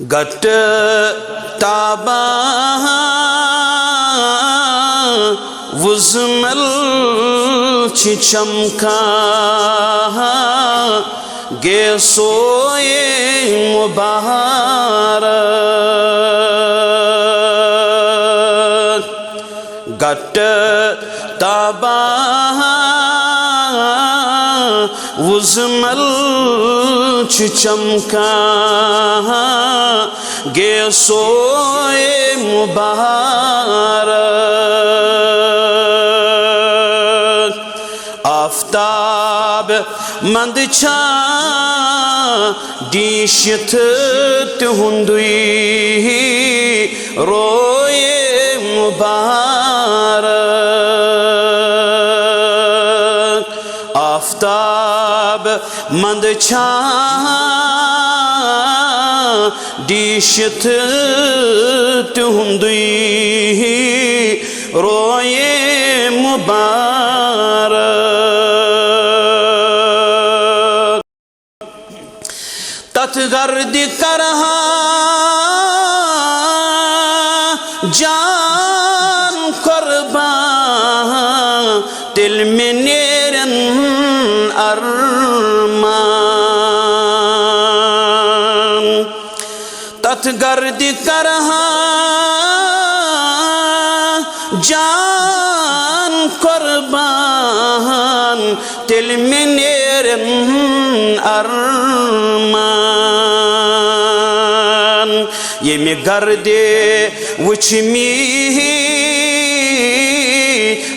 गट ताबा वुज़मल चमका गे सोए मुबारक गट ताबा वुज़मल चमका गे सोए मुबारक आफ्ताब मंद छा दीशित तुहुंदुई रोए मुबारक आफ्ताब मंद छा दीशित तुहुंदुई रोए मुबारक तत गर्द करहा जान कुर्बान दिल में नेरन अरमान तत गर्द करहा जान कुर्बान दिल में नेरन अरमान ये में गर्दे वुचमी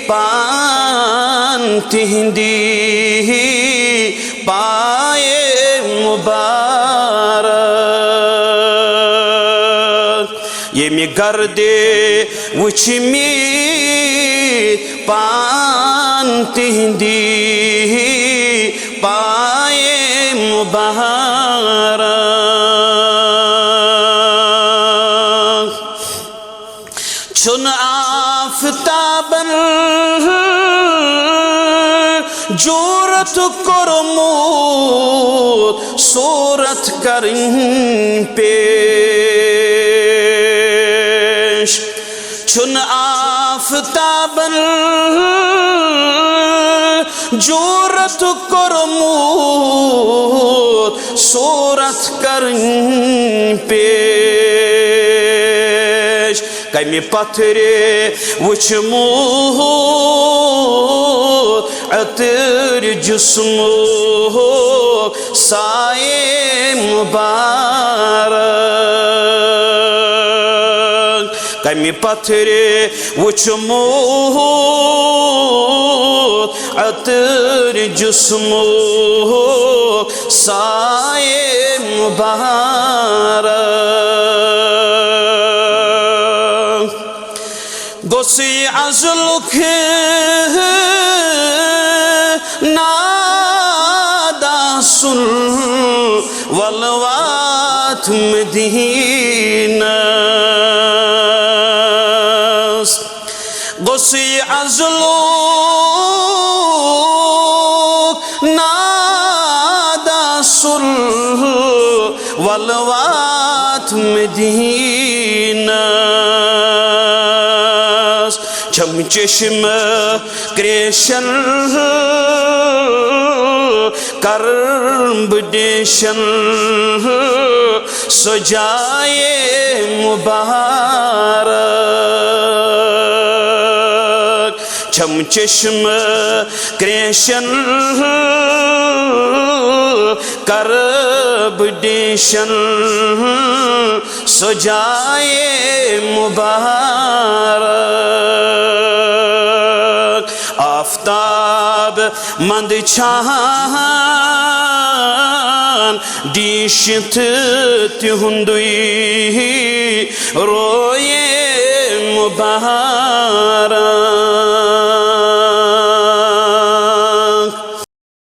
पान तिहंदी पाए मुबारक ये में गर्दे वुचमी पान तिहंदी पाए मुबारक चुन आफताबन जोरत कुरमूत सूरत करें पेश चुन आफताबन जोरत कुरमूत सूरत करें पेश कमी पत्थरे वुचमू अतर जिस्मो साए मुबारक कमी पत्थरे वुचमू अतर जिस्मो साए मुबारक गोसी अज़ल के नादा सुन वलवात मदीना गोसी अज़ल नादा सुन वलवात मदीना चम चश्म क्रेशन कर्म देशन सजाए मुबारक चम चश्म क्रेशन कर्ब देशन सजाए मुबारक आफ्ताब मंद छान दीशित तुहुंदुई रोए मुबारक